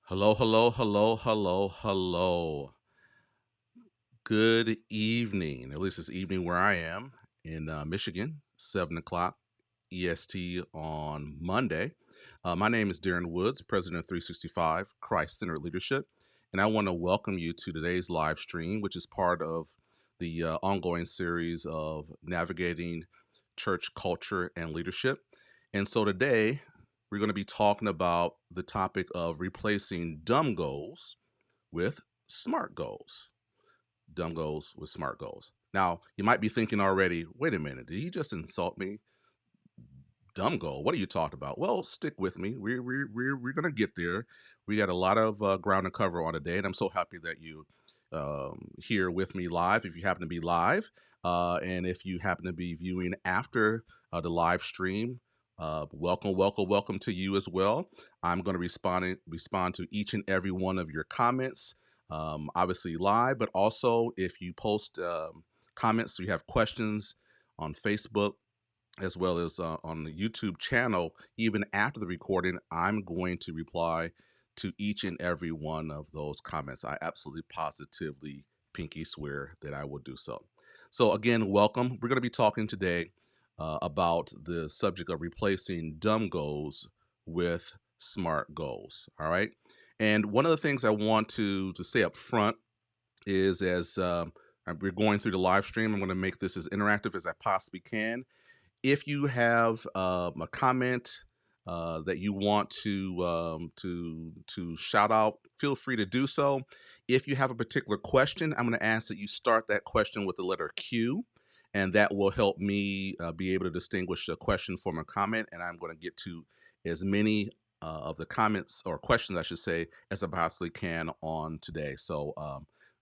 Hello, hello, hello, hello, hello. Good evening. At least it's evening where I am in Michigan, 7 o'clock EST on Monday. My name is Darren Woods, President of 365 Christ Centered Leadership, and I want to welcome you to today's live stream, which is part of the ongoing series of navigating church culture and leadership. And so today we're going to be talking about the topic of replacing dumb goals with smart goals. Dumb goals with smart goals. Now, you might be thinking already, wait a minute, did he just insult me? Dumb goal. What are you talking about? Well, stick with me. We're going to get there. We got a lot of ground to cover on today, and I'm so happy that you here with me live. If you happen to be live, and if you happen to be viewing after the live stream, welcome, welcome, welcome to you as well. I'm going to respond to each and every one of your comments, obviously live, but also if you post comments, so you have questions on Facebook as well as on the YouTube channel, even after the recording, I'm going to reply to each and every one of those comments. I absolutely positively pinky swear that I will do so. So again, welcome. We're going to be talking today about the subject of replacing dumb goals with smart goals. All right. And one of the things I want to say up front is as we're going through the live stream, I'm going to make this as interactive as I possibly can. If you have a comment that you want to shout out, feel free to do so. If you have a particular question, I'm going to ask that you start that question with the letter Q, and that will help me be able to distinguish a question from a comment. And I'm going to get to as many of the comments or questions, I should say, as I possibly can on today. So,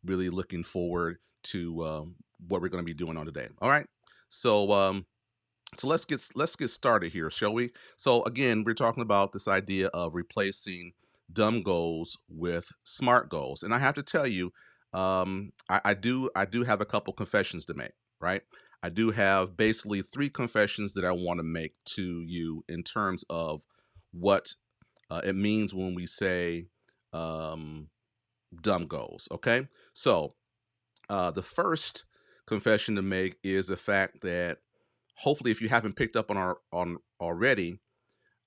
really looking forward to what we're going to be doing on today. All right. So, so let's get started here, shall we? So again, we're talking about this idea of replacing dumb goals with smart goals, and I have to tell you, I do have a couple confessions to make. Right, I do have basically three confessions that I want to make to you in terms of what it means when we say um, dumb goals. Okay, so the first confession to make is the fact that hopefully, if you haven't picked up on already,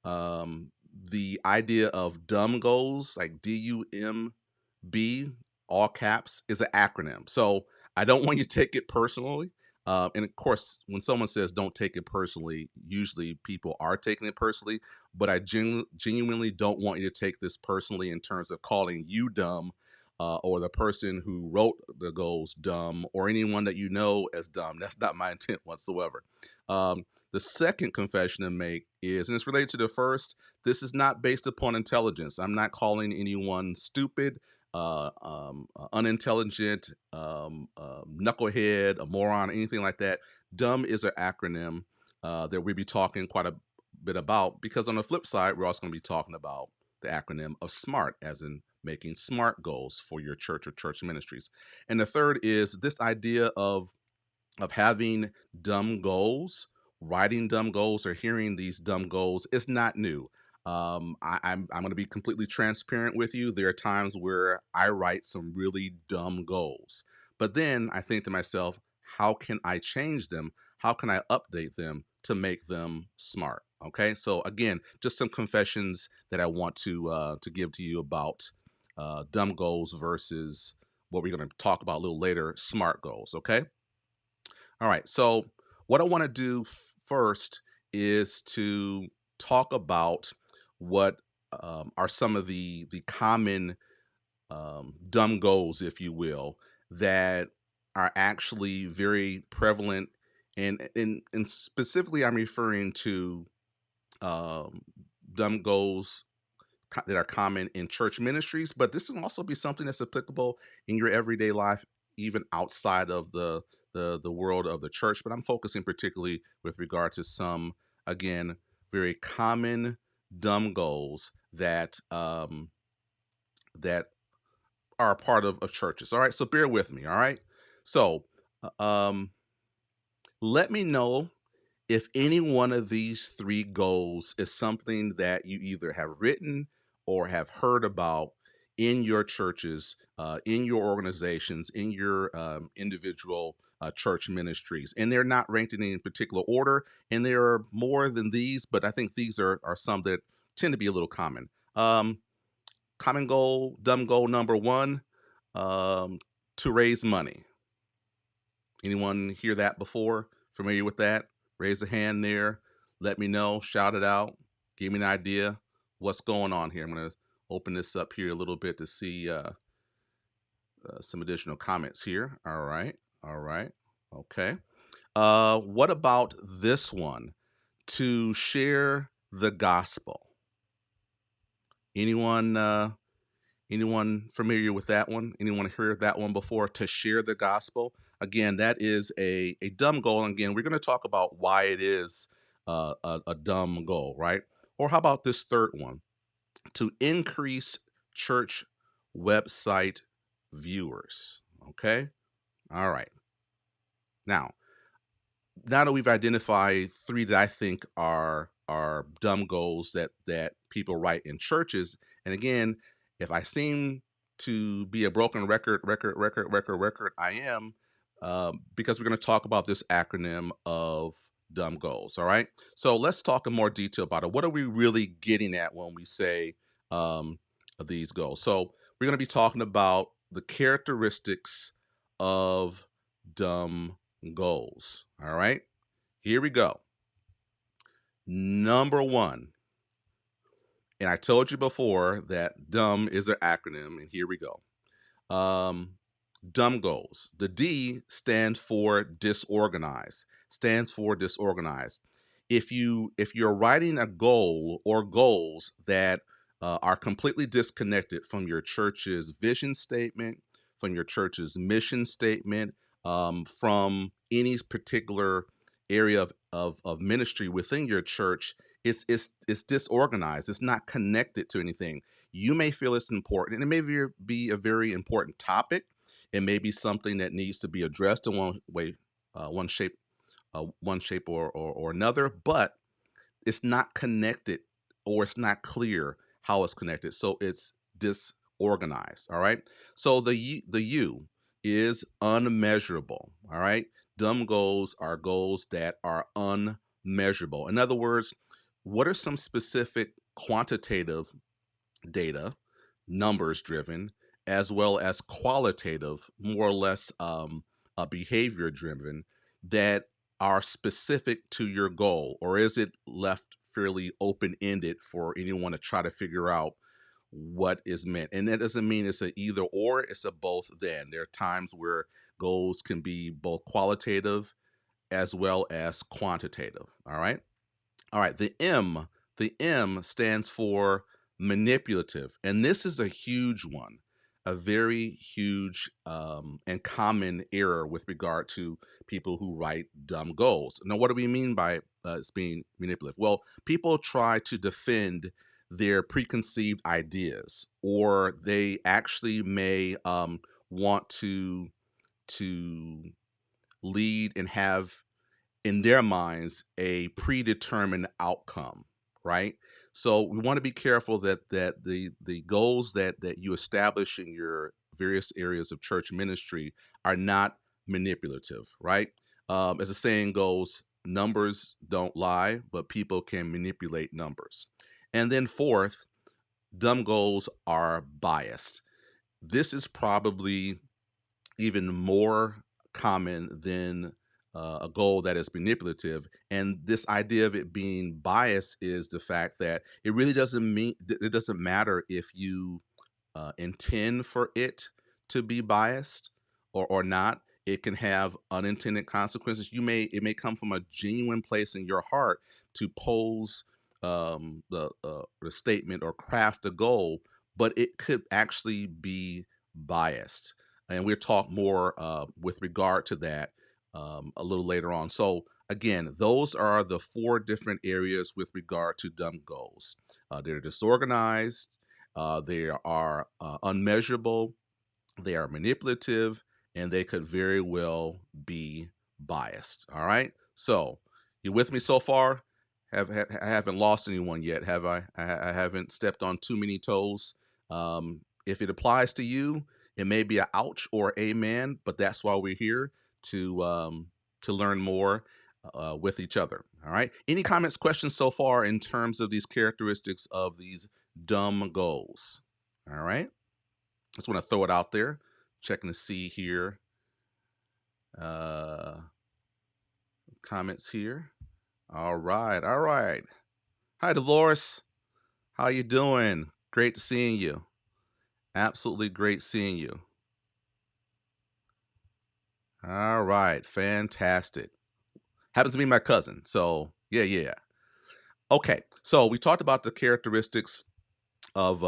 the idea of dumb goals, like DUMB, all caps, is an acronym. So I don't want you to take it personally. And of course, when someone says don't take it personally, usually people are taking it personally. But I genuinely don't want you to take this personally in terms of calling you dumb, or the person who wrote the goals dumb, or anyone that you know as dumb. That's not my intent whatsoever. The second confession to make is, and it's related to the first, this is not based upon intelligence. I'm not calling anyone stupid, unintelligent, knucklehead, a moron, anything like that. Dumb is an acronym that we'll be talking quite a bit about, because on the flip side, we're also going to be talking about the acronym of SMART, as in making SMART goals for your church or church ministries. And the third is this idea of having dumb goals, writing dumb goals, or hearing these dumb goals is not new. I'm going to be completely transparent with you. There are times where I write some really dumb goals, but then I think to myself, how can I change them? How can I update them to make them smart? Okay, so again, just some confessions that I want to give to you about dumb goals versus what we're going to talk about a little later, smart goals. Okay. All right. So, what I want to do first is to talk about what are some of the common dumb goals, if you will, that are actually very prevalent, and specifically, I'm referring to um, dumb goals that are common in church ministries, but this can also be something that's applicable in your everyday life, even outside of the world of the church. But I'm focusing particularly with regard to some, again, very common dumb goals that are a part of churches. All right, so bear with me. All right, so um, let me know if any one of these three goals is something that you either have written or have heard about, in your churches, in your organizations, in your individual church ministries. And they're not ranked in any particular order. And there are more than these, but I think these are some that tend to be a little common. Common goal, dumb goal number one, um, to raise money. Anyone hear that before? Familiar with that? Raise a hand there. Let me know. Shout it out. Give me an idea what's going on here. I'm going to open this up here a little bit to see some additional comments here. All right. All right. Okay. What about this one? To share the gospel. Anyone Anyone familiar with that one? Anyone heard that one before? To share the gospel. Again, that is a dumb goal. And again, we're going to talk about why it is a dumb goal, right? Or how about this third one? To increase church website viewers. Okay. All right. Now, now that we've identified three that I think are dumb goals that people write in churches, and again, if I seem to be a broken record, I am, because we're going to talk about this acronym of dumb goals. All right, so let's talk in more detail about it. What are we really getting at when we say um, these goals? So we're going to be talking about the characteristics of dumb goals. All right, here we go. Number one, and I told you before that dumb is an acronym, and here we go. Um, dumb goals. The D stands for disorganized. Stands for disorganized. If you're writing a goal or goals that are completely disconnected from your church's vision statement, from your church's mission statement, from any particular area of ministry within your church, it's disorganized. It's not connected to anything. You may feel it's important, and it may be a very important topic. It may be something that needs to be addressed in one way, one shape or another, but it's not connected, or it's not clear how it's connected. So it's disorganized. All right. So the U is unmeasurable. All right. Dumb goals are goals that are unmeasurable. In other words, what are some specific quantitative data, numbers driven, as well as qualitative, more or less behavior driven, that are specific to your goal? Or is it left fairly open ended for anyone to try to figure out what is meant? And that doesn't mean it's a either or, it's a both then. There are times where goals can be both qualitative as well as quantitative. All right. All right, the M stands for manipulative, and this is a huge one, a very huge and common error with regard to people who write dumb goals. Now, what do we mean by it's being manipulative? Well, people try to defend their preconceived ideas, or they actually may want to lead and have in their minds a predetermined outcome, right? So we want to be careful that the goals that you establish in your various areas of church ministry are not manipulative, right? As the saying goes, numbers don't lie, but people can manipulate numbers. And then fourth, dumb goals are biased. This is probably even more common than a goal that is manipulative. And this idea of it being biased is the fact that it really doesn't mean it doesn't matter if you intend for it to be biased or not. It can have unintended consequences. It may come from a genuine place in your heart to pose the statement or craft a goal, but it could actually be biased. And we'll talk more with regard to that a little later on. So again, those are the four different areas with regard to dumb goals. They're disorganized, they are unmeasurable, they are manipulative, and they could very well be biased. All right. So you with me so far? I haven't lost anyone yet, have I? I haven't stepped on too many toes. If it applies to you, it may be a ouch or amen, but that's why we're here to learn more with each other. All right. Any comments, questions so far in terms of these characteristics of these dumb goals? All right. Just want to throw it out there. Checking to see here. Uh, comments here. All right. All right. Hi, Dolores. How you doing? Great seeing you. Absolutely great seeing you. All right. Fantastic. Happens to be my cousin. So, yeah, yeah. Okay. So, we talked about the characteristics of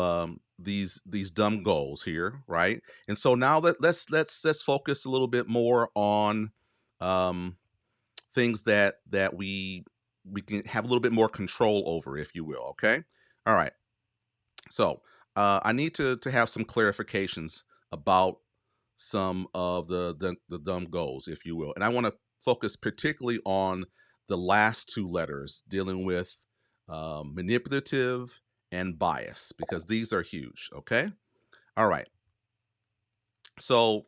these dumb goals here, right? And so now let's focus a little bit more on um things that we can have a little bit more control over, if you will. Okay. All right. So I need to have some clarifications about some of the dumb goals, if you will, and I want to focus particularly on the last two letters dealing with manipulative and bias because these are huge. Okay. All right. So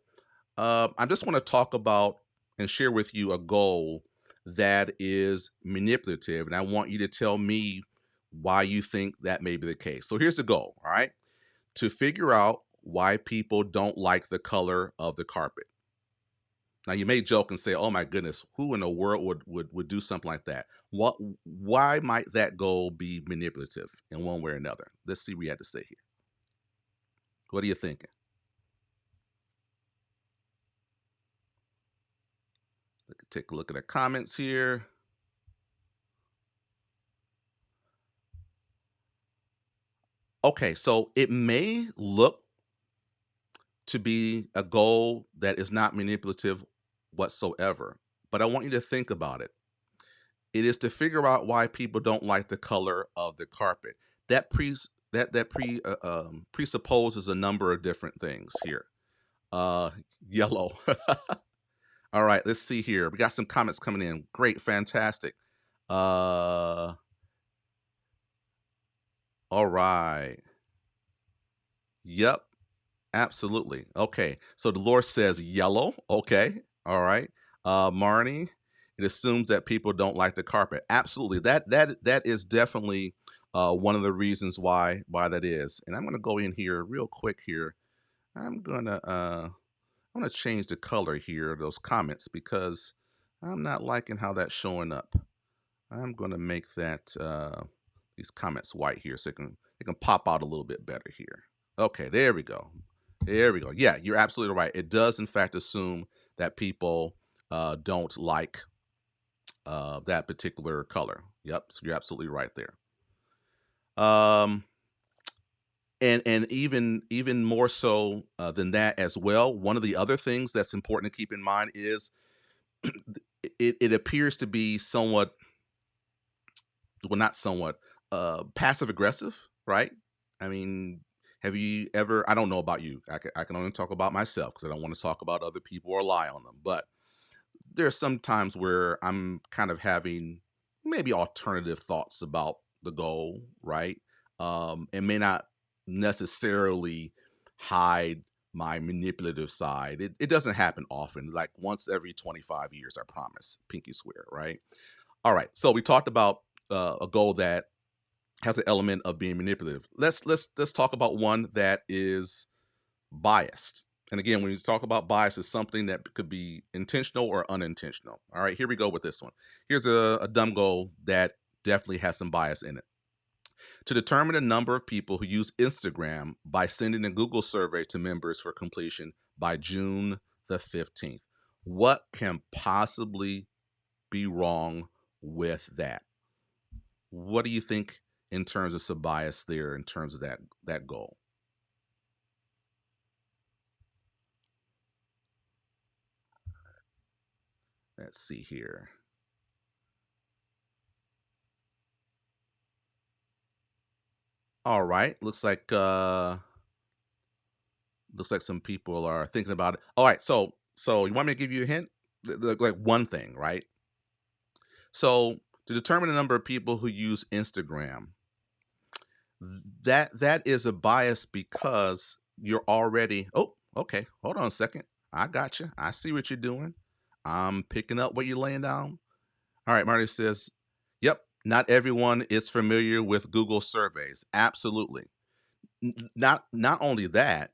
I just want to talk about and share with you a goal that is manipulative, and I want you to tell me why you think that may be the case. So here's the goal, all right? To figure out why people don't like the color of the carpet. Now you may joke and say, "Oh my goodness, who in the world would do something like that?" What? Why might that goal be manipulative in one way or another? Let's see what you had to say here. What are you thinking? Take a look at the comments here. Okay, so it may look to be a goal that is not manipulative whatsoever, but I want you to think about it. It is to figure out why people don't like the color of the carpet. That presupposes a number of different things here. Uh, yellow. All right, let's see here. We got some comments coming in. Great, fantastic. Uh, all right. Yep. Absolutely. Okay. So Dolores says yellow. Okay. All right. Marnie, it assumes that people don't like the carpet. Absolutely. That is definitely one of the reasons why that is. And I'm gonna go in here real quick here. I'm gonna change the color here of those comments because I'm not liking how that's showing up. I'm gonna make that these comments white here so it can pop out a little bit better here. Okay, there we go. There we go. Yeah, you're absolutely right. It does in fact assume that people don't like that particular color. Yep, so you're absolutely right there. Um, and even more so than that as well. One of the other things that's important to keep in mind is it appears to be somewhat, well, not somewhat, passive aggressive, right? I mean, have you ever? I don't know about you. I can only talk about myself because I don't want to talk about other people or lie on them. But there are some times where I'm kind of having maybe alternative thoughts about the goal, right? And may not necessarily hide my manipulative side. It doesn't happen often, like once every 25 years, I promise. Pinky swear, right? All right. So we talked about a goal that has an element of being manipulative. Let's talk about one that is biased. And again, when you talk about bias, it's something that could be intentional or unintentional. All right, here we go with this one. Here's a dumb goal that definitely has some bias in it. To determine the number of people who use Instagram by sending a Google survey to members for completion by June the 15th. What can possibly be wrong with that? What do you think in terms of some bias there in terms of that goal? Let's see here. All right. Looks like some people are thinking about it. All right. So you want me to give you a hint? Like one thing, right? So to determine the number of people who use Instagram, that is a bias because you're already, oh, okay, hold on a second. I got you. I see what you're doing. I'm picking up what you're laying down. All right, Marty says, yep, not everyone is familiar with Google surveys. Absolutely. Not only that,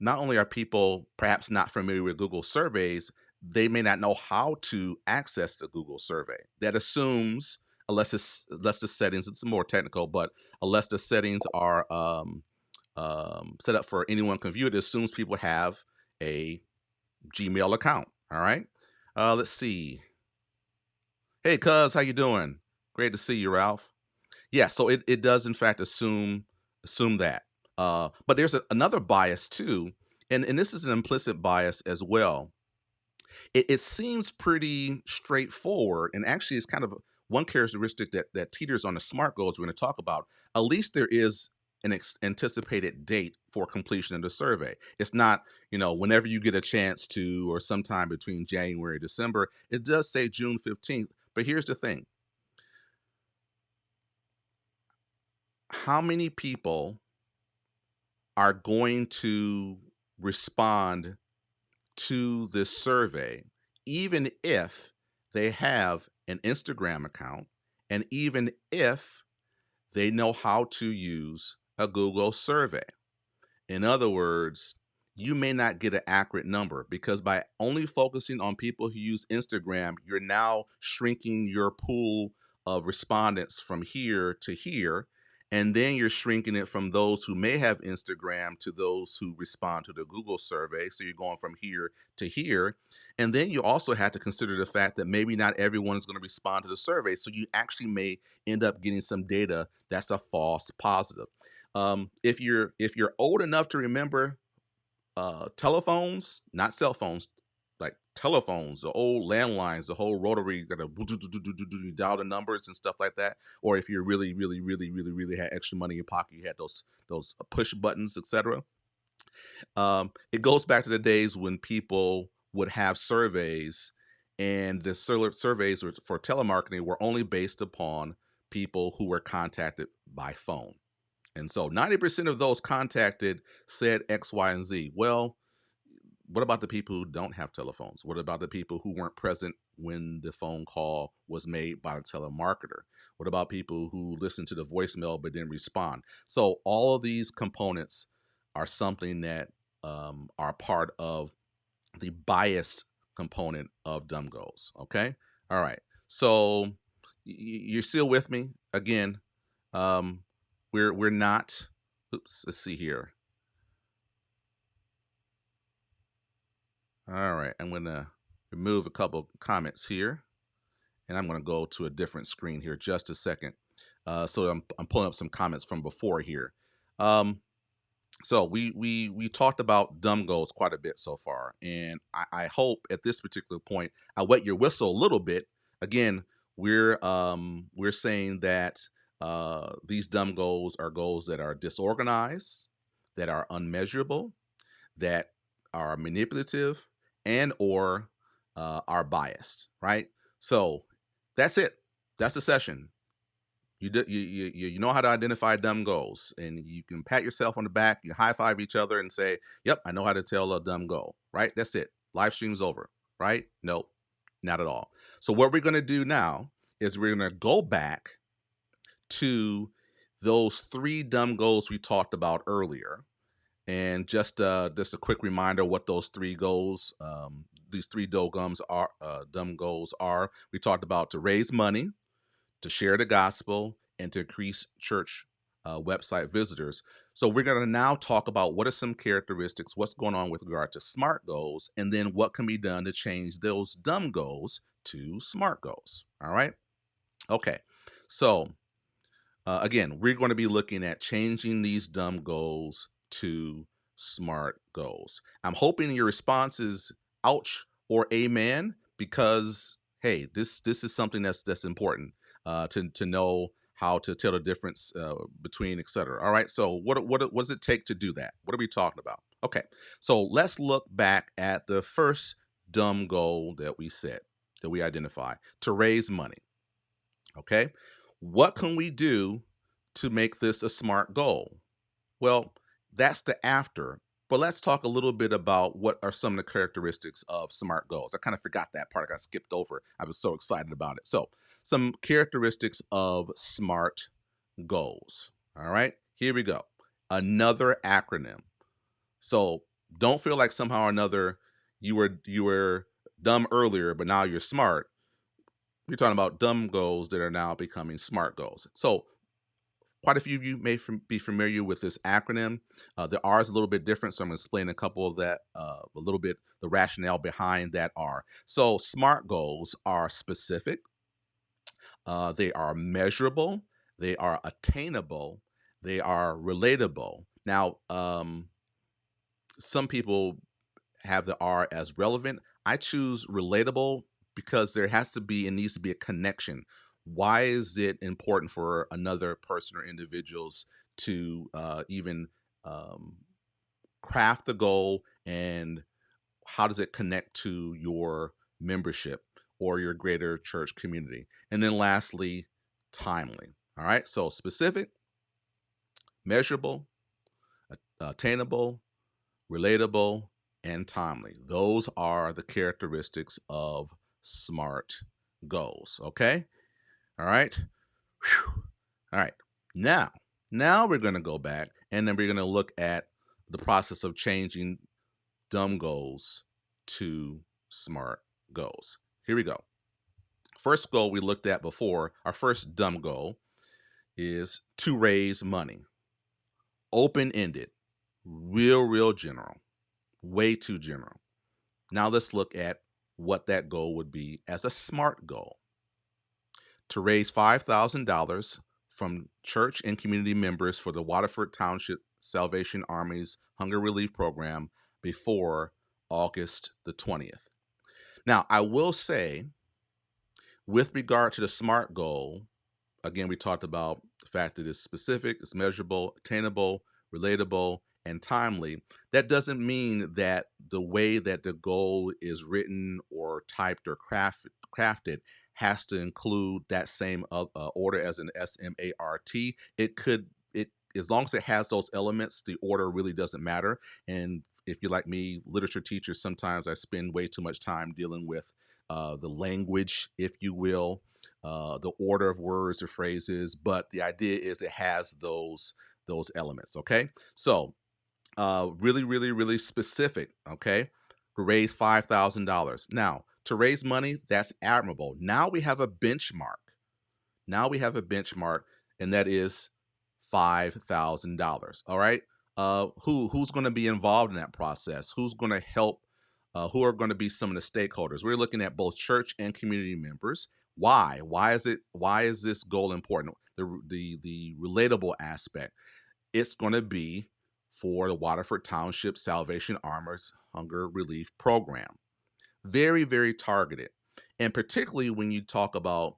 not only are people perhaps not familiar with Google surveys, they may not know how to access the Google survey. That assumes, unless the settings, it's more technical, but unless the settings are set up for anyone can view it, assumes people have a Gmail account. All right. Let's see. Hey, cuz, how you doing? Great to see you, Ralph. Yeah, so it does in fact assume that. But there's another bias too, and this is an implicit bias as well. It seems pretty straightforward, and actually, it's kind of one characteristic that teeters on the SMART goals we're going to talk about. At least there is an anticipated date for completion of the survey. It's not, whenever you get a chance to, or sometime between January and December. It does say June 15th. But here's the thing: how many people are going to respond to this survey, even if they have an Instagram account and even if they know how to use a Google survey? In other words, you may not get an accurate number because by only focusing on people who use Instagram, you're now shrinking your pool of respondents from here to here. And then you're shrinking it from those who may have Instagram to those who respond to the Google survey. So you're going from here to here. And then you also have to consider the fact that maybe not everyone is going to respond to the survey. So you actually may end up getting some data that's a false positive. If you're old enough to remember telephones, not cell phones, like telephones, the old landlines, the whole rotary, got to dial the numbers and stuff like that. Or if you're really, really, really, really, really had extra money in your pocket, you had those push buttons, etc. It goes back to the days when people would have surveys, and the surveys for telemarketing were only based upon people who were contacted by phone. And so 90% of those contacted said X, Y, and Z. Well, what about the people who don't have telephones? What about the people who weren't present when the phone call was made by the telemarketer? What about people who listened to the voicemail but didn't respond? So all of these components are something that are part of the biased component of dumb goals. Okay. All right. So you're still with me again. Um, we're not. Oops. Let's see here. All right. I'm gonna remove a couple comments here, and I'm gonna go to a different screen here just a second. So I'm pulling up some comments from before here. Um, So we talked about dumb goals quite a bit so far, and I hope at this particular point I wet your whistle a little bit. Again, we're saying that these dumb goals are goals that are disorganized, that are unmeasurable, that are manipulative, and or are biased. Right. So that's it. That's the session. You know how to identify dumb goals, and you can pat yourself on the back, you high five each other, and say, "Yep, I know how to tell a dumb goal." Right? That's it. Live stream's over. Right? Nope, not at all. So what we're gonna do now is we're gonna go back to those three dumb goals we talked about earlier, and just a quick reminder what those three goals, these three dumb goals are. We talked about to raise money, to share the gospel, and to increase church website visitors. So we're going to now talk about what are some characteristics, what's going on with regard to SMART goals, and then what can be done to change those dumb goals to SMART goals. All right. Okay. So again, we're going to be looking at changing these dumb goals to SMART goals. I'm hoping your response is ouch or amen, because hey, this is something that's important to know how to tell the difference between, etc. All right. So what does it take to do that? What are we talking about? Okay. So let's look back at the first dumb goal that we set, that we identify, to raise money. Okay. What can we do to make this a SMART goal? Well, that's the after. But let's talk a little bit about what are some of the characteristics of SMART goals. I kind of forgot that part. I got skipped over. I was so excited about it. So, some characteristics of SMART goals. All right, here we go. Another acronym. So, don't feel like somehow or another you were dumb earlier, but now you're smart. We're talking about dumb goals that are now becoming SMART goals. So, quite a few of you may be familiar with this acronym. The R is a little bit different, so I'm going to explain a couple of that, a little bit, the rationale behind that R. So, SMART goals are specific, they are measurable, they are attainable, they are relatable. Now, some people have the R as relevant. I choose relatable because there has to be and needs to be a connection. Why is it important for another person or individuals to even um, craft the goal, and how does it connect to your membership or your greater church community? And then lastly, timely. All right. So specific, measurable, attainable, relatable, and timely. Those are the characteristics of SMART goals. Okay. All right. Whew. All right. Now, now we're going to go back and then we're going to look at the process of changing dumb goals to SMART goals. Here we go. First goal we looked at before, our first dumb goal is to raise money. Open ended, real general, way too general. Now let's look at what that goal would be as a SMART goal. To raise $5,000 from church and community members for the Waterford Township Salvation Army's Hunger Relief Program before August the 20th. Now, I will say, with regard to the SMART goal, again, we talked about the fact that it's specific, it's measurable, attainable, relatable, and timely. That doesn't mean that the way that the goal is written or typed or crafted has to include that same order as an SMART. It could, it as long as it has those elements, the order really doesn't matter. And if you're like me, literature teachers, sometimes I spend way too much time dealing with the language, if you will, the order of words or phrases, but the idea is it has those elements. Okay, so really specific. Okay, to raise $5,000. Now, to raise money, that's admirable. Now we have a benchmark. Now we have a benchmark, and that is $5,000. All right. Who's going to be involved in that process? Who's going to help? Who are going to be some of the stakeholders? We're looking at both church and community members. Why? Why is it? Why is this goal important? The relatable aspect. It's going to be for the Waterford Township Salvation Army's Hunger Relief Program. Very targeted, and particularly when you talk about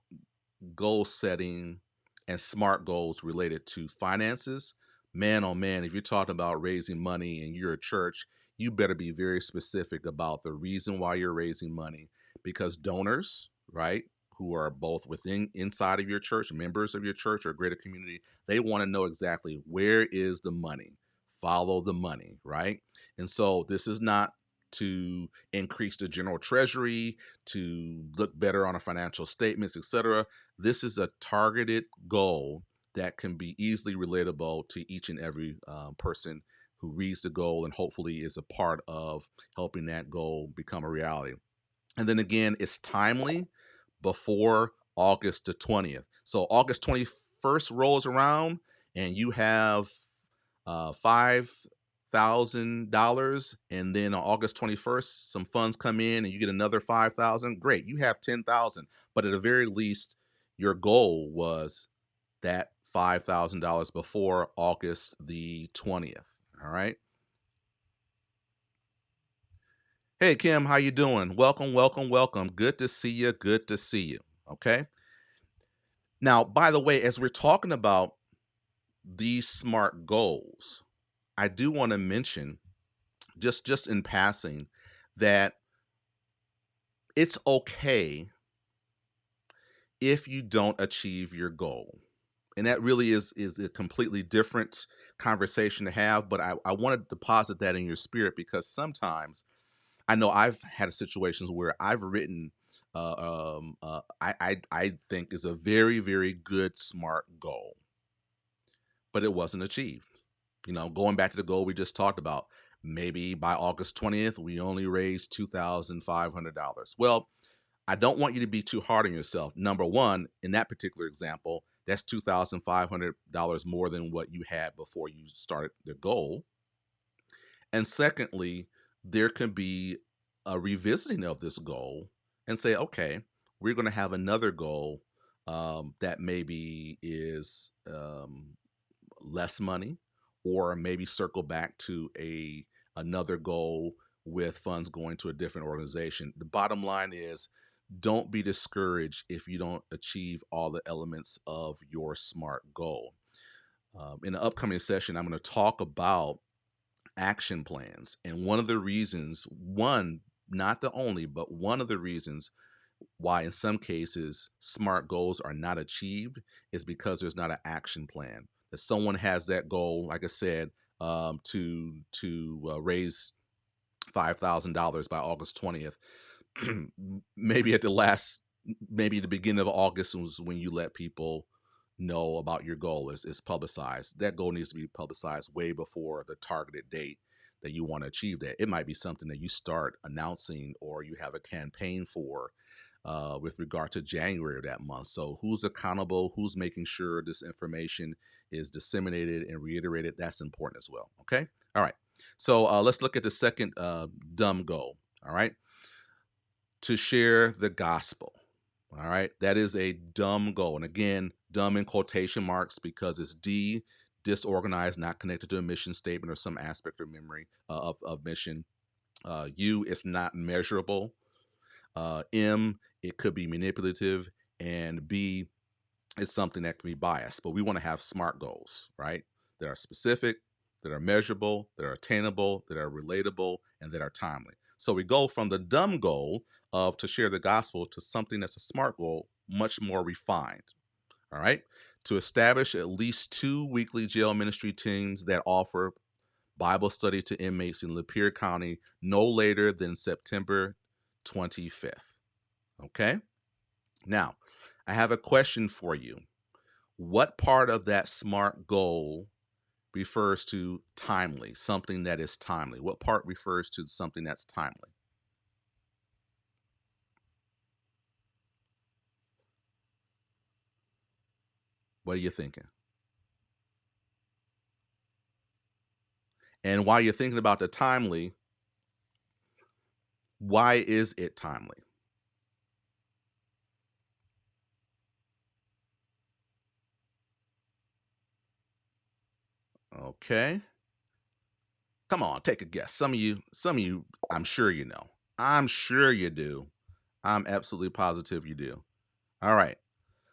goal setting and SMART goals related to finances, man, oh man, if you're talking about raising money and you're a church, you better be very specific about the reason why you're raising money, because donors, right, who are both within inside of your church, members of your church or greater community, they want to know exactly where is the money. Follow the money, right? And so this is not to increase the general treasury, to look better on our financial statements, etc. This is a targeted goal that can be easily relatable to each and every person who reads the goal and hopefully is a part of helping that goal become a reality. And then again, it's timely before August the 20th. So August 21st rolls around and you have $5,000, and then on August 21st, some funds come in and you get another 5,000. Great, you have 10,000. But at the very least, your goal was that $5,000 before August the 20th. All right. Hey Kim, how you doing? Welcome. Good to see you. Good to see you. Okay. Now, by the way, as we're talking about these SMART goals, I do want to mention just in passing that it's okay if you don't achieve your goal. And that really is a completely different conversation to have. But I want to deposit that in your spirit because sometimes I know I've had situations where I've written I think is a very, very good, smart goal, but it wasn't achieved. Going back to the goal we just talked about, maybe by August 20th, we only raised $2,500. Well, I don't want you to be too hard on yourself. Number one, in that particular example, that's $2,500 more than what you had before you started the goal. And secondly, there can be a revisiting of this goal and say, okay, we're going to have another goal that maybe is less money, or maybe circle back to another goal with funds going to a different organization. The bottom line is, don't be discouraged if you don't achieve all the elements of your SMART goal. In the upcoming session, I'm going to talk about action plans. And one of the reasons, not the only, but one of the reasons why in some cases SMART goals are not achieved is because there's not an action plan. That someone has that goal, like I said, to raise $5,000 by August 20th. Maybe maybe the beginning of August was when you let people know about your goal is publicized. That goal needs to be publicized way before the targeted date that you want to achieve that. It might be something that you start announcing or you have a campaign for with regard to January of that month. So who's accountable? Who's making sure this information is disseminated and reiterated? That's important as well. Okay. All right. So let's look at the second dumb goal. All right. To share the gospel. All right. That is a dumb goal. And again, dumb in quotation marks because it's D, disorganized, not connected to a mission statement or some aspect or memory of mission. U, it's not measurable. M, it could be manipulative. And B, it's something that can be biased. But we want to have SMART goals, right? That are specific, that are measurable, that are attainable, that are relatable, and that are timely. So we go from the dumb goal of to share the gospel to something that's a SMART goal, much more refined. All right. To establish at least 2 weekly jail ministry teams that offer Bible study to inmates in Lapeer County no later than September 25th. Okay. Now, I have a question for you. What part of that SMART goal refers to timely, something that is timely? What part refers to something that's timely? What are you thinking? And while you're thinking about the timely, why is it timely? Okay. Come on, take a guess. Some of you, I'm sure you know. I'm sure you do. I'm absolutely positive you do. All right.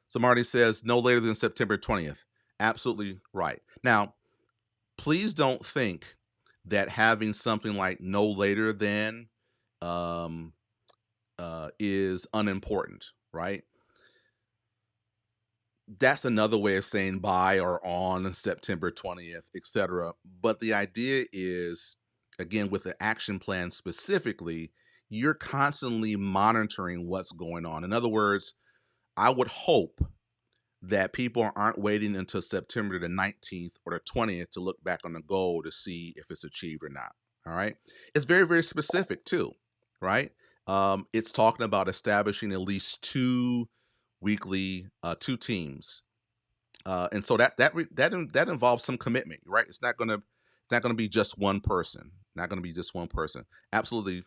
So Marty says no later than September 20th. Absolutely right. Now, please don't think that having something like no later than um, is unimportant, right? That's another way of saying by or on September 20th, etc. But the idea is, again, with the action plan specifically, you're constantly monitoring what's going on. In other words, I would hope that people aren't waiting until September the 19th or the 20th to look back on the goal to see if it's achieved or not. All right. It's very, very specific too, right? It's talking about establishing at least 2 teams. And so that involves some commitment, right? It's not gonna be just one person. Not gonna be just one person. Absolutely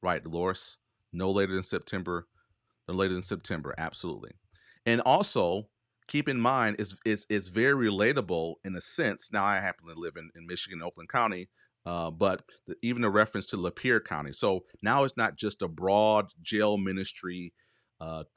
right, Dolores. No later than September. No later than September. Absolutely. And also keep in mind it's very relatable in a sense. Now I happen to live in Michigan, Oakland County, but even a reference to Lapeer County. So now it's not just a broad jail ministry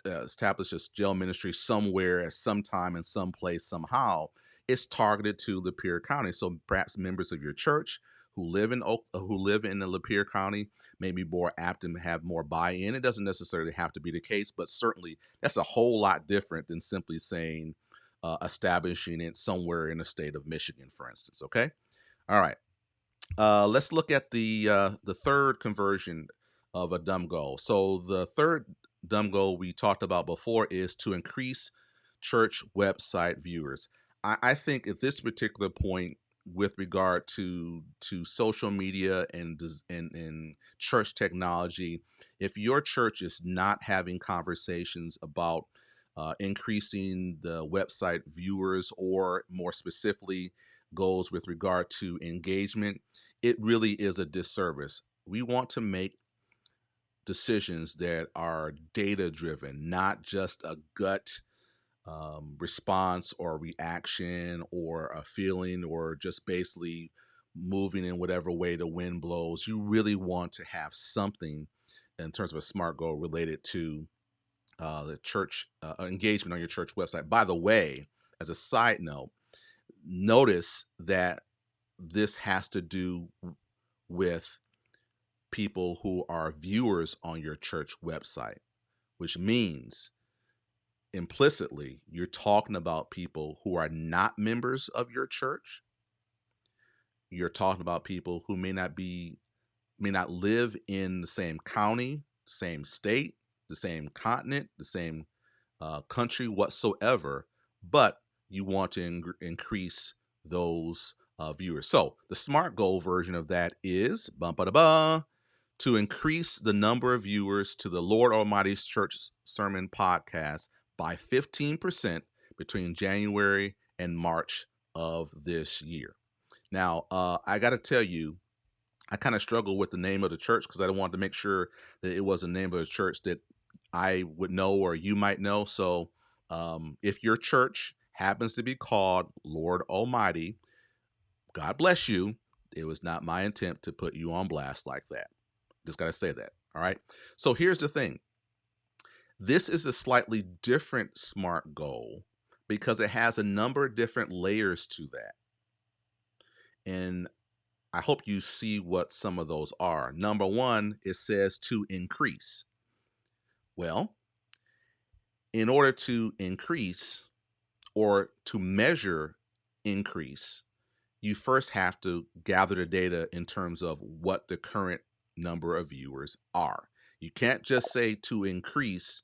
establishes jail ministry somewhere at some time in some place somehow. It's targeted to Lapeer County. So perhaps members of your church who live in the Lapeer County may be more apt and have more buy-in. It doesn't necessarily have to be the case, but certainly that's a whole lot different than simply saying establishing it somewhere in the state of Michigan, for instance. Okay. All right. Let's look at the third conversion of a dumb goal. So the third dumb goal we talked about before is to increase church website viewers. I think at this particular point, with regard to social media and church technology, if your church is not having conversations about increasing the website viewers, or more specifically, goals with regard to engagement, it really is a disservice. We want to make decisions that are data driven, not just a gut response or reaction or a feeling, or just basically moving in whatever way the wind blows. You really want to have something in terms of a SMART goal related to the church engagement on your church website. By the way, as a side note, notice that this has to do with people who are viewers on your church website, which means implicitly you're talking about people who are not members of your church. You're talking about people who may not live in the same county, same state, the same continent, the same country whatsoever, but you want to increase those viewers. So the SMART goal version of that is to increase the number of viewers to the Lord Almighty's Church Sermon Podcast by 15% between January and March of this year. Now, I got to tell you, I kind of struggled with the name of the church because I wanted to make sure that it was a name of a church that I would know or you might know. So if your church happens to be called Lord Almighty, God bless you. It was not my intent to put you on blast like that. Just got to say that. All right. So here's the thing. This is a slightly different SMART goal because it has a number of different layers to that. And I hope you see what some of those are. Number one, it says to increase. Well, in order to increase or to measure increase, you first have to gather the data in terms of what the current number of viewers are. You can't just say to increase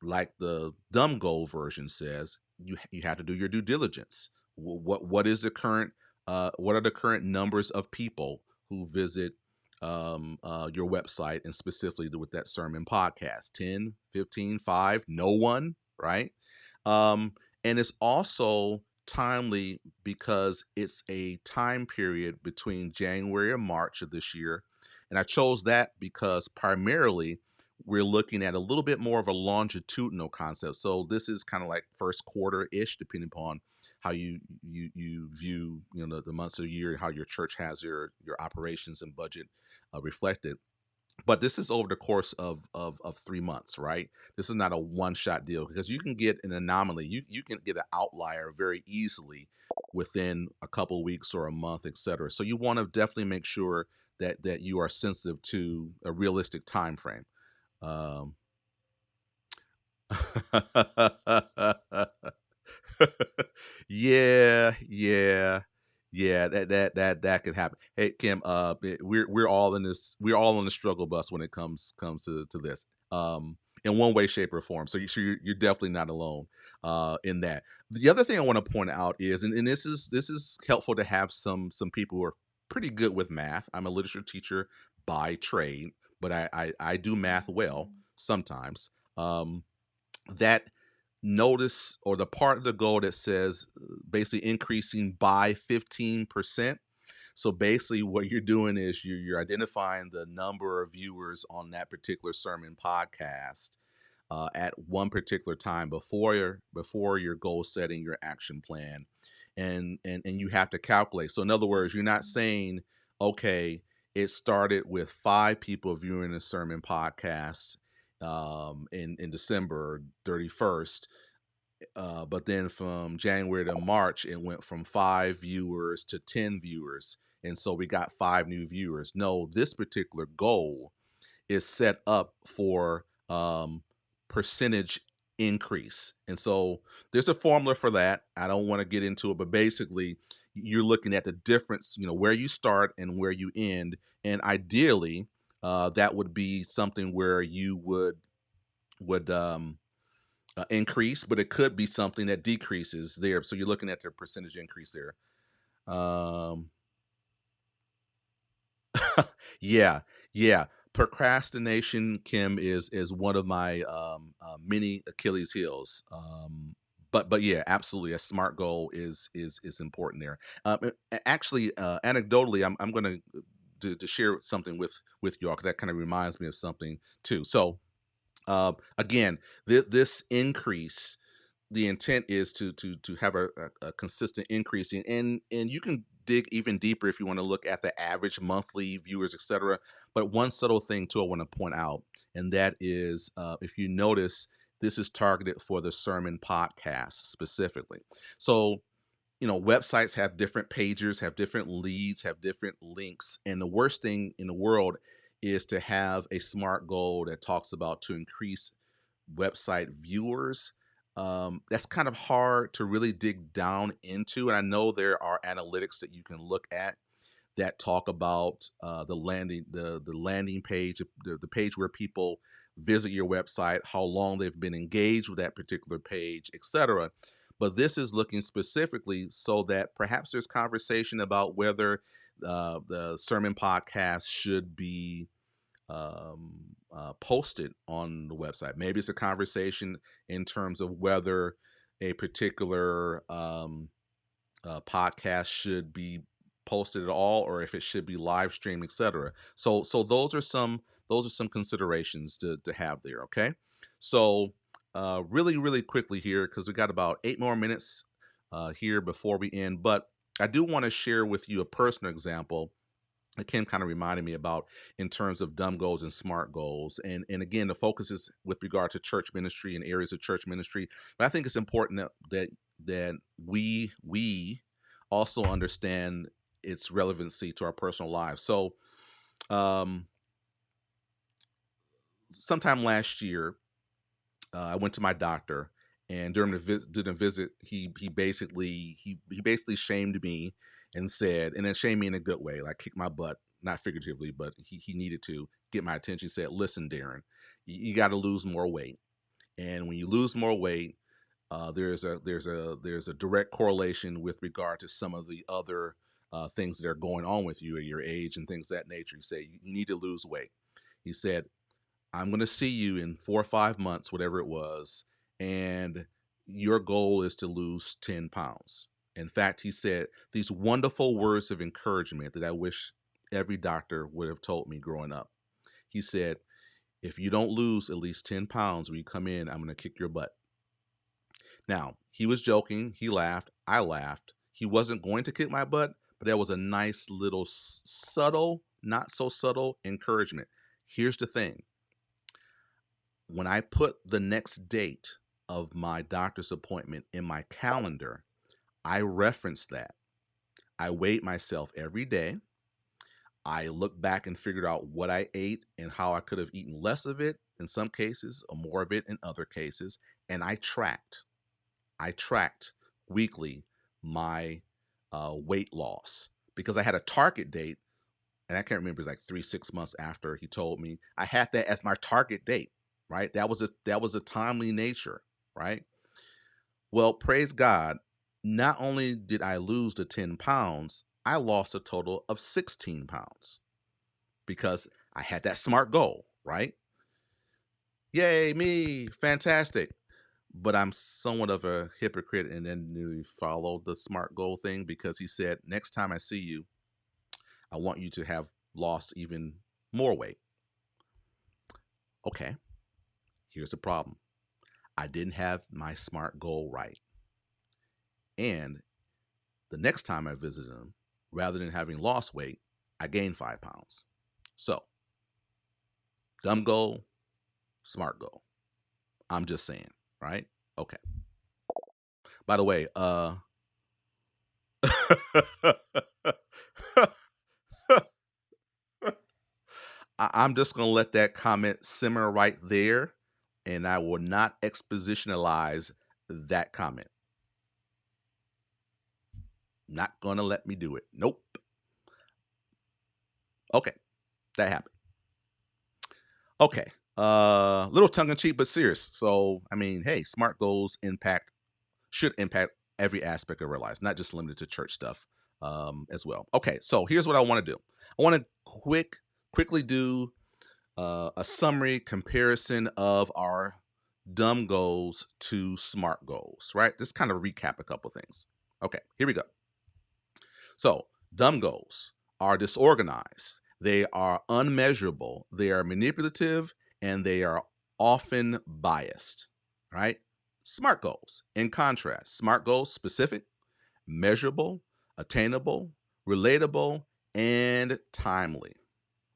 like the dumb goal version says. You have to do your due diligence. What is the current what are the current numbers of people who visit your website, and specifically with that sermon podcast? 10, 15, 5, no one, right? And it's also timely because it's a time period between January and March of this year. And I chose that because primarily we're looking at a little bit more of a longitudinal concept. So this is kind of like first quarter ish, depending upon how you view the months of the year, how your church has your operations and budget reflected. But this is over the course of 3 months, right? This is not a one-shot deal because you can get an anomaly. You can get an outlier very easily within a couple weeks or a month, et cetera. So you want to definitely make sure that you are sensitive to a realistic time frame. Um, yeah, yeah, yeah. That could happen. Hey, Kim. We're all in this. We're all on the struggle bus when it comes to this. In one way, shape, or form. So you're definitely not alone. In that. The other thing I want to point out is, and this is helpful to have some people who are pretty good with math. I'm a literature teacher by trade, but I do math well sometimes. That notice, or the part of the goal that says basically increasing by 15%. So basically what you're doing is you're identifying the number of viewers on that particular sermon podcast at one particular time before your goal setting, your action plan, and you have to calculate. So in other words, you're not saying, okay, it started with 5 people viewing a sermon podcast in December 31st. But then from January to March, it went from 5 viewers to 10 viewers. And so we got 5 new viewers. No, this particular goal is set up for percentage increase. And so there's a formula for that. I don't want to get into it, but basically you're looking at the difference, where you start and where you end. And ideally, that would be something where you would increase, but it could be something that decreases there. So you're looking at the percentage increase there. Um, yeah, yeah. Procrastination, Kim, is one of my many Achilles heels. But yeah, absolutely, a smart goal is important there. Actually, anecdotally, I'm going to share something with y'all, because that kind of reminds me of something too. So again, this increase, the intent is to have a consistent increase and you can dig even deeper if you want to look at the average monthly viewers, etc. But one subtle thing too I want to point out, and that is, if you notice, this is targeted for the sermon podcast specifically. So websites have different pages, have different leads, have different links, and the worst thing in the world is to have a smart goal that talks about to increase website viewers. That's kind of hard to really dig down into, and I know there are analytics that you can look at that talk about the landing page, the page where people visit your website, how long they've been engaged with that particular page, etc. But this is looking specifically so that perhaps there's conversation about whether the sermon podcast should be posted on the website. Maybe it's a conversation in terms of whether a particular podcast should be posted at all, or if it should be live streamed, etc. So those are some considerations to have there. Okay, so really quickly here, because we got about 8 more minutes here before we end, but I do want to share with you a personal example that Kim kind of reminded me about in terms of dumb goals and smart goals. And again, the focus is with regard to church ministry and areas of church ministry. But I think it's important that we also understand its relevancy to our personal lives. So um sometime last year, I went to my doctor, and during the visit, he basically shamed me and said, and then shamed me in a good way, like kicked my butt, not figuratively, but he needed to get my attention. He said, "Listen, Darren, you got to lose more weight, and when you lose more weight, there's a direct correlation with regard to some of the other things that are going on with you at your age and things of that nature." He said, "You need to lose weight." He said, "I'm going to see you in 4 or 5 months, whatever it was, and your goal is to lose 10 pounds." In fact, he said these wonderful words of encouragement that I wish every doctor would have told me growing up. He said, "If you don't lose at least 10 pounds when you come in, I'm going to kick your butt." Now, he was joking. He laughed. I laughed. He wasn't going to kick my butt, but that was a nice little subtle, not so subtle encouragement. Here's the thing: when I put the next date of my doctor's appointment in my calendar, I referenced that. I weighed myself every day. I looked back and figured out what I ate and how I could have eaten less of it in some cases, or more of it in other cases. And I tracked. I tracked weekly my weight loss, because I had a target date, and I can't remember, it's like 3, 6 months after he told me. I had that as my target date, right? That was a timely nature, right? Well, praise God, not only did I lose the 10 pounds, I lost a total of 16 pounds because I had that smart goal, right? Yay, me, fantastic. But I'm somewhat of a hypocrite and then really follow the smart goal thing, because he said, "Next time I see you, I want you to have lost even more weight." Okay, here's the problem: I didn't have my smart goal right. And the next time I visited him, rather than having lost weight, I gained 5 pounds. So, dumb goal, smart goal. I'm just saying, right? Okay. By the way, I'm just gonna let that comment simmer right there, and I will not expositionalize that comment. Not gonna let me do it. Nope. Okay, that happened. Okay. Little tongue in cheek, but serious. So, I mean, hey, SMART goals should impact every aspect of our lives, not just limited to church stuff as well. Okay, so here's what I want to do. I want to quickly do a summary comparison of our dumb goals to SMART goals, right? Just kind of recap a couple things. Okay, here we go. So, dumb goals are disorganized, they are unmeasurable, they are manipulative, and they are often biased, right? Smart goals, in contrast, smart goals specific, measurable, attainable, relatable, and timely.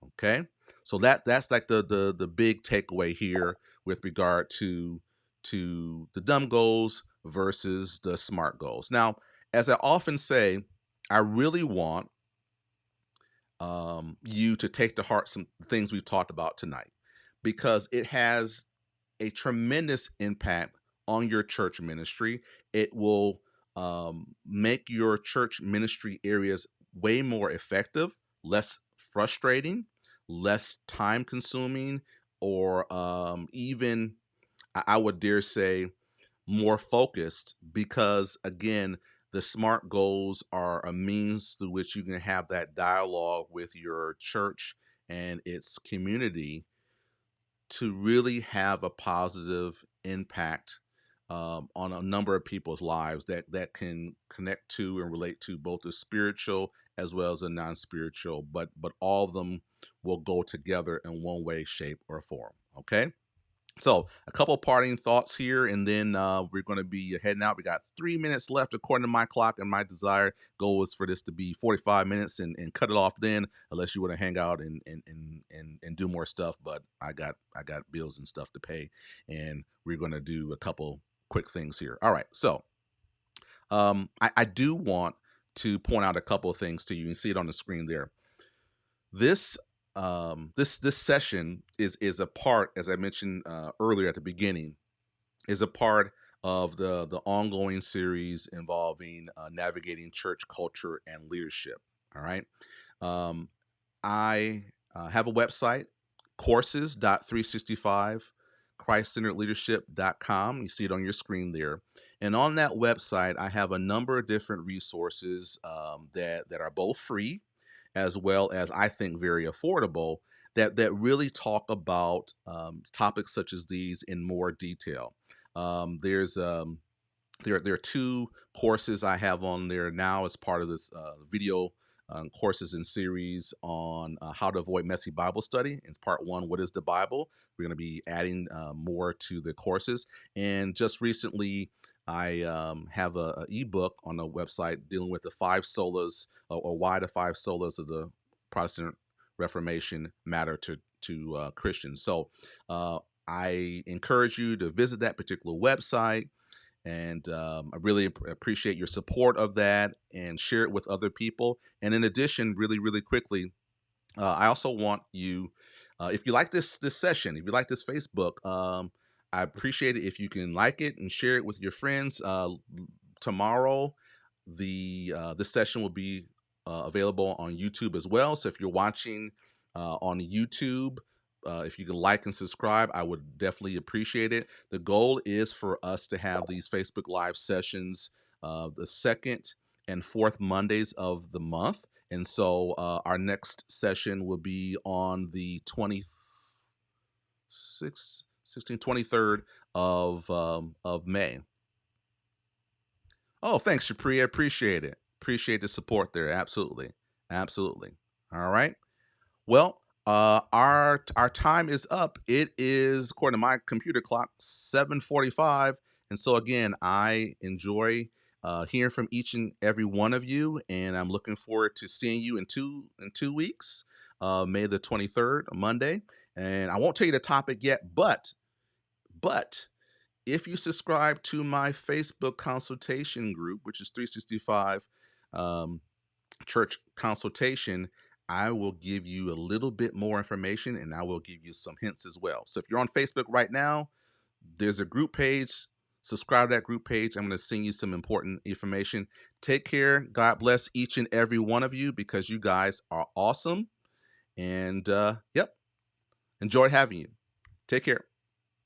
Okay, so that's like the big takeaway here with regard to the dumb goals versus the smart goals. Now, as I often say, I really want you to take to heart some things we've talked about tonight because it has a tremendous impact on your church ministry. It will make your church ministry areas way more effective, less frustrating, less time consuming, or even, I would dare say, more focused because, again, the SMART goals are a means through which you can have that dialogue with your church and its community to really have a positive impact on a number of people's lives that can connect to and relate to both the spiritual as well as the non-spiritual, but all of them will go together in one way, shape, or form. Okay. So, a couple parting thoughts here, and then we're going to be heading out. We got 3 minutes left, according to my clock, and my desired goal is for this to be 45 minutes and cut it off then, unless you want to hang out and do more stuff. But I got bills and stuff to pay, and we're going to do a couple quick things here. All right, so I do want to point out a couple of things to you. You can see it on the screen there. This session is a part, as I mentioned earlier at the beginning, is a part of the ongoing series involving navigating church culture and leadership. All right. um, I have a website, courses.365 christcenteredleadership.com. You see it on your screen there, and on that website I have a number of different resources that are both free as well as, I think, very affordable, that really talk about topics such as these in more detail. There's there are two courses I have on there now as part of this video courses and series on how to avoid messy Bible study. In part one, what is the Bible? We're going to be adding more to the courses. And just recently, I have a ebook on the website dealing with the five solas, or why the five solas of the Protestant Reformation matter to Christians. So I encourage you to visit that particular website, and I really appreciate your support of that, and share it with other people. And in addition, really, really quickly, I also want you, if you like this session, if you like this Facebook, I appreciate it if you can like it and share it with your friends. Tomorrow, this session will be available on YouTube as well. So if you're watching on YouTube, if you can like and subscribe, I would definitely appreciate it. The goal is for us to have these Facebook Live sessions the second and fourth Mondays of the month. And so our next session will be on the 26th, 16th, 23rd of May. Oh, thanks, Shapri. I appreciate it. Appreciate the support there. Absolutely. Absolutely. All right. Well, our time is up. It is, according to my computer clock, 7:45. And so again, I enjoy hearing from each and every one of you, and I'm looking forward to seeing you in 2 weeks, May the 23rd, Monday. And I won't tell you the topic yet, but if you subscribe to my Facebook consultation group, which is 365 um, Church Consultation, I will give you a little bit more information, and I will give you some hints as well. So if you're on Facebook right now, There's a group page. Subscribe to that group page. I'm going to send you some important information. Take care. God bless each and every one of you because you guys are awesome. And yep, enjoyed having you. Take care.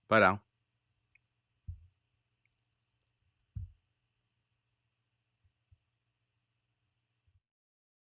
Bye now.